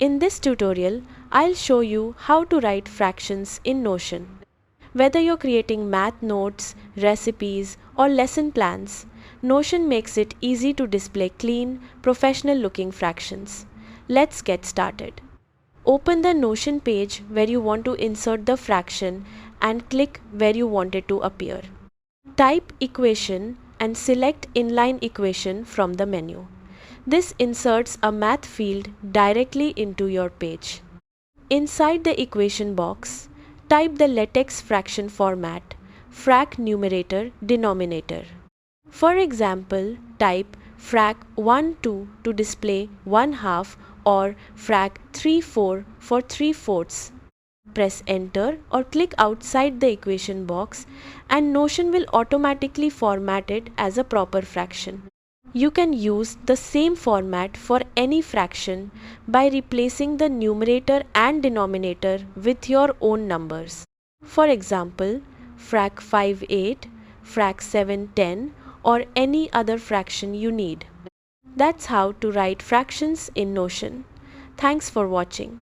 In this tutorial, I'll show you how to write fractions in Notion. Whether you're creating math notes, recipes, or lesson plans, Notion makes it easy to display clean, professional-looking fractions. Let's get started. Open the Notion page where you want to insert the fraction and click where you want it to appear. Type equation and select inline equation from the menu. This inserts a math field directly into your page. Inside the equation box, type the LaTeX fraction format, frac numerator denominator. For example, type frac 1 2 to display 1/2 or frac 3 4 for 3/4. Press enter or click outside the equation box and Notion will automatically format it as a proper fraction. You can use the same format for any fraction by replacing the numerator and denominator with your own numbers. For example, frac 5 8, frac 7 10 or any other fraction you need. That's how to write fractions in Notion. Thanks for watching.